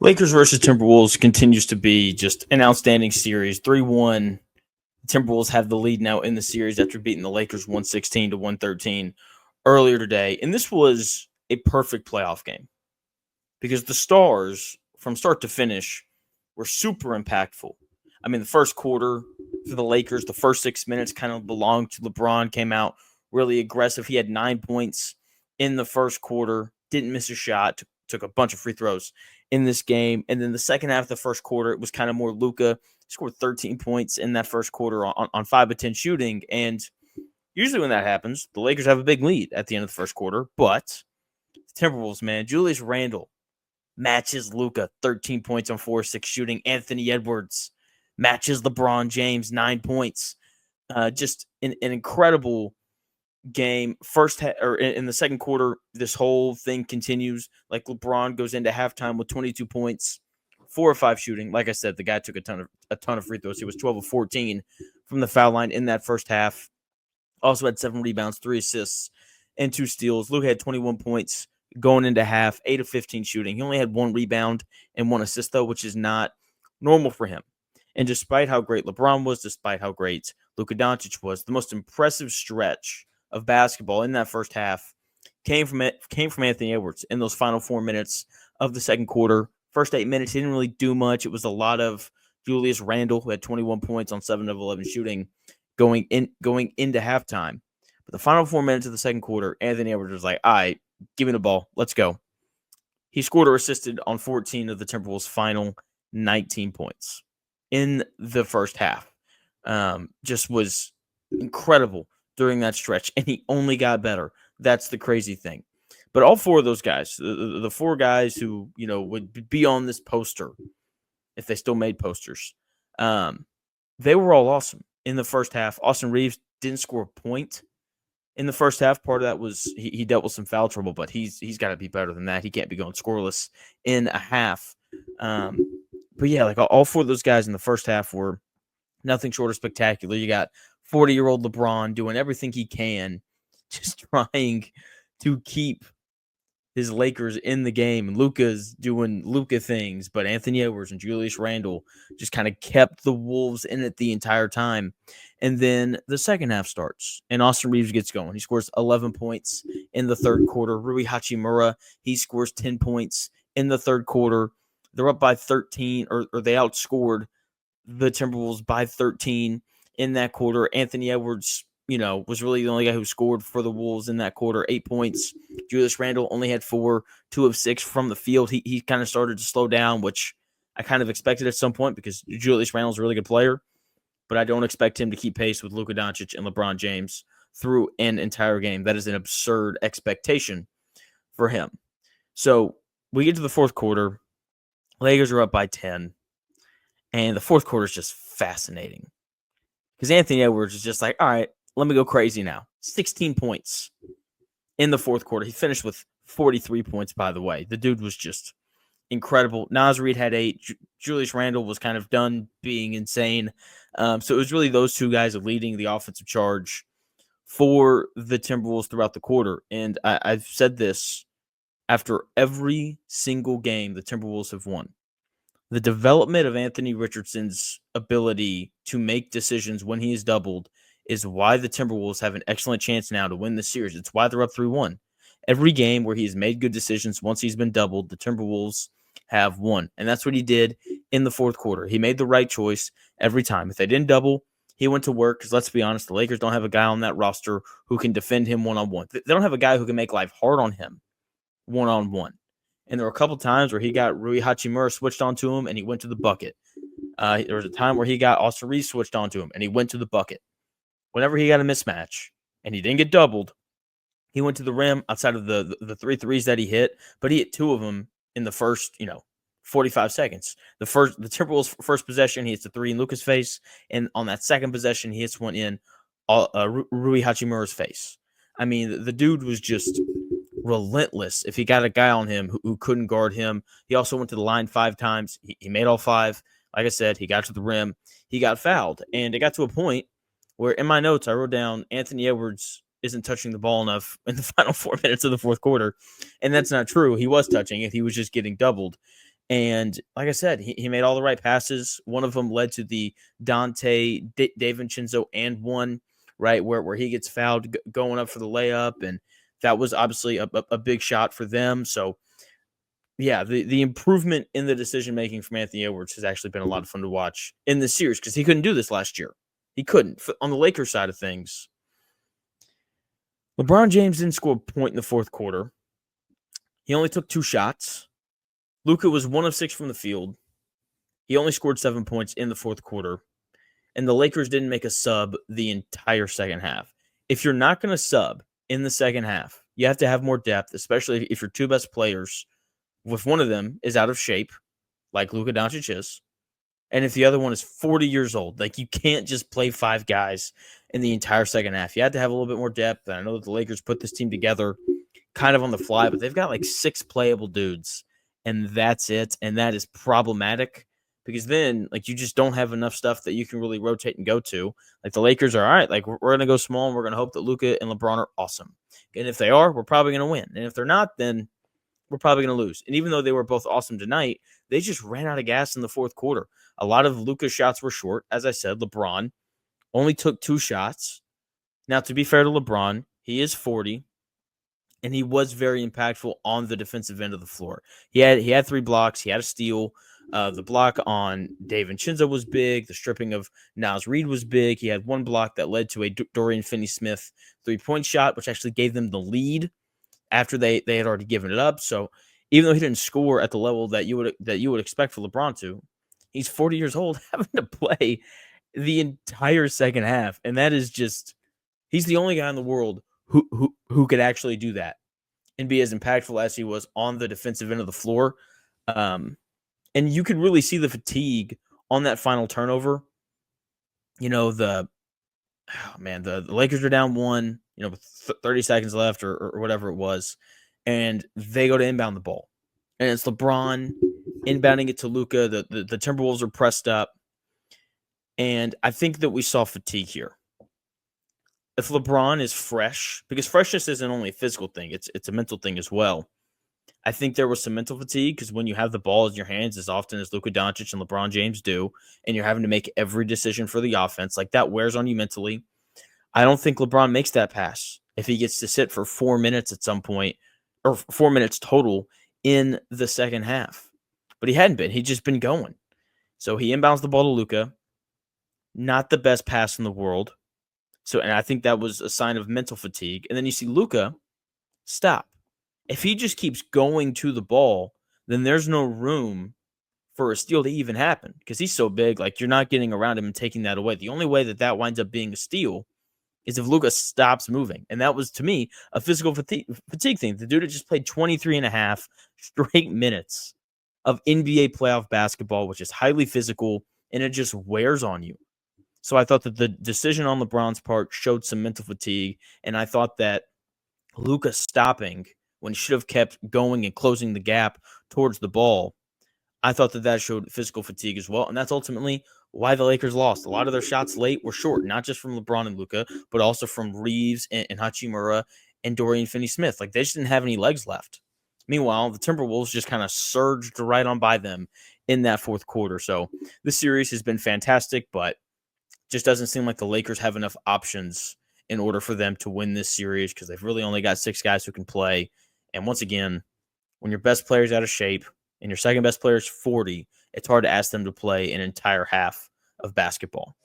Lakers versus Timberwolves continues to be just an outstanding series. 3-1. The Timberwolves have the lead now in the series after beating the Lakers 116 to 113 earlier today. And this was a perfect playoff game because the stars, from start to finish, were super impactful. I mean, the first quarter for the Lakers, the first 6 minutes kind of belonged to LeBron, came out really aggressive. He had 9 points in the first quarter, didn't miss a shot, took a bunch of free throws in this game. And then the second half of the first quarter, it was kind of more Luka. Scored 13 points in that first quarter on 5 of 10 shooting. And usually when that happens, the Lakers have a big lead at the end of the first quarter. But the Timberwolves, man, Julius Randle matches Luka, 13 points on 4-6 shooting. Anthony Edwards matches LeBron James, 9 points. Just an incredible game. Or in the second quarter, this whole thing continues. Like LeBron goes into halftime with 22 points, 4 or 5 shooting. Like I said, the guy took a ton of free throws. He was 12 of 14 from the foul line in that first half. Also had 7 rebounds, 3 assists, and 2 steals. Luka had 21 points going into half, 8 of 15 shooting. He only had 1 rebound and 1 assist, though, which is not normal for him. And despite how great LeBron was, despite how great Luka Doncic was, the most impressive stretch of basketball in that first half came from Anthony Edwards in those final 4 minutes of the second quarter. First 8 minutes, he didn't really do much. It was a lot of Julius Randle, who had 21 points on 7 of 11 shooting, going into halftime. But the final 4 minutes of the second quarter, Anthony Edwards was like, all right, give me the ball. Let's go. He scored or assisted on 14 of the Timberwolves' final 19 points in the first half. Just was incredible during that stretch, and he only got better. That's the crazy thing. But all 4 of those guys, the 4 guys who, would be on this poster if they still made posters, they were all awesome in the first half. Austin Reeves didn't score a point in the first half. Part of that was he dealt with some foul trouble, but he's got to be better than that. He can't be going scoreless in a half. But yeah, like all 4 of those guys in the first half were nothing short of spectacular. You got 40-year-old LeBron doing everything he can, just trying to keep his Lakers in the game. And Luka's doing Luka things, but Anthony Edwards and Julius Randle just kind of kept the Wolves in it the entire time. And then the second half starts, and Austin Reeves gets going. He scores 11 points in the third quarter. Rui Hachimura, he scores 10 points in the third quarter. They're up by 13, or they outscored the Timberwolves by 13 in that quarter. Anthony Edwards, was really the only guy who scored for the Wolves in that quarter, 8 points. Julius Randle only had 4, 2 of 6 from the field. He kind of started to slow down, which I kind of expected at some point because Julius Randle's a really good player, but I don't expect him to keep pace with Luka Doncic and LeBron James through an entire game. That is an absurd expectation for him. So we get to the fourth quarter. Lakers are up by 10, and the fourth quarter is just fascinating because Anthony Edwards is just like, all right, let me go crazy now. 16 points in the fourth quarter. He finished with 43 points, by the way. The dude was just incredible. Naz Reid had 8. Julius Randle was kind of done being insane. So it was really those 2 guys leading the offensive charge for the Timberwolves throughout the quarter. And I've said this after every single game the Timberwolves have won. The development of Anthony Richardson's ability to make decisions when he is doubled is why the Timberwolves have an excellent chance now to win the series. It's why they're up 3-1. Every game where he's made good decisions once he's been doubled, the Timberwolves have won. And that's what he did in the fourth quarter. He made the right choice every time. If they didn't double, he went to work because, let's be honest, the Lakers don't have a guy on that roster who can defend him one-on-one. They don't have a guy who can make life hard on him one-on-one. And there were a couple times where he got Rui Hachimura switched onto him, and he went to the bucket. There was a time where he got Austin Reeves switched onto him, and he went to the bucket. Whenever he got a mismatch, and he didn't get doubled, he went to the rim outside of the 3 threes that he hit, but he hit 2 of them in the first, 45 seconds. The Timberwolves' first possession, he hits a 3 in Luka's face, and on that second possession, he hits one in Rui Hachimura's face. I mean, the dude was just relentless if he got a guy on him who couldn't guard him. He also went to the line 5 times. He made all 5. Like I said, he got to the rim. He got fouled. And it got to a point where in my notes I wrote down Anthony Edwards isn't touching the ball enough in the final 4 minutes of the fourth quarter. And that's not true. He was touching it. He was just getting doubled. And like I said, he made all the right passes. One of them led to the Dante DiVincenzo and one, right, where he gets fouled going up for the layup. And that was obviously a big shot for them. So, yeah, the improvement in the decision making from Anthony Edwards has actually been a lot of fun to watch in this series because he couldn't do this last year. He couldn't. On the Lakers side of things, LeBron James didn't score a point in the fourth quarter. He only took 2 shots. Luka was 1 of 6 from the field. He only scored 7 points in the fourth quarter. And the Lakers didn't make a sub the entire second half. If you're not going to sub in the second half, you have to have more depth, especially if your 2 best players, if one of them is out of shape, like Luka Doncic is, and if the other one is 40 years old. Like, you can't just play 5 guys in the entire second half. You have to have a little bit more depth. And I know that the Lakers put this team together kind of on the fly, but they've got like 6 playable dudes, and that's it. And that is problematic because then, like, you just don't have enough stuff that you can really rotate and go to. Like, the Lakers are all right. Like, we're going to go small, and we're going to hope that Luka and LeBron are awesome. And if they are, we're probably going to win. And if they're not, then we're probably going to lose. And even though they were both awesome tonight, they just ran out of gas in the fourth quarter. A lot of Luka's shots were short. As I said, LeBron only took 2 shots. Now, to be fair to LeBron, he is 40, and he was very impactful on the defensive end of the floor. He had 3 blocks. He had a steal. The block on DiVincenzo was big. The stripping of Naz Reid was big. He had 1 block that led to a Dorian Finney-Smith 3-point shot, which actually gave them the lead after they had already given it up. So even though he didn't score at the level that you would expect for LeBron to, he's 40 years old having to play the entire second half, and that is just, he's the only guy in the world who could actually do that and be as impactful as he was on the defensive end of the floor. And you could really see the fatigue on that final turnover. You know, the Lakers are down 1, with 30 seconds left or whatever it was, and they go to inbound the ball. And it's LeBron inbounding it to Luka. The Timberwolves are pressed up. And I think that we saw fatigue here. If LeBron is fresh, because freshness isn't only a physical thing, it's a mental thing as well. I think there was some mental fatigue because when you have the ball in your hands as often as Luka Doncic and LeBron James do, and you're having to make every decision for the offense, like, that wears on you mentally. I don't think LeBron makes that pass if he gets to sit for 4 minutes at some point, or 4 minutes total in the second half. But he hadn't been. He'd just been going. So he inbounds the ball to Luka. Not the best pass in the world. So, and I think that was a sign of mental fatigue. And then you see Luka stop. If he just keeps going to the ball, then there's no room for a steal to even happen because he's so big. Like, you're not getting around him and taking that away. The only way that winds up being a steal is if Luka stops moving. And that was, to me, a physical fatigue thing. The dude had just played 23 and a half straight minutes of NBA playoff basketball, which is highly physical, and it just wears on you. So I thought that the decision on LeBron's part showed some mental fatigue, and I thought that Luka stopping when he should have kept going and closing the gap towards the ball, I thought that showed physical fatigue as well, and that's ultimately why the Lakers lost. A lot of their shots late were short, not just from LeBron and Luka, but also from Reeves and Hachimura and Dorian Finney-Smith. Like, they just didn't have any legs left. Meanwhile, the Timberwolves just kind of surged right on by them in that fourth quarter. So this series has been fantastic, but just doesn't seem like the Lakers have enough options in order for them to win this series because they've really only got 6 guys who can play. And once again, when your best player is out of shape and your second best player is 40, it's hard to ask them to play an entire half of basketball.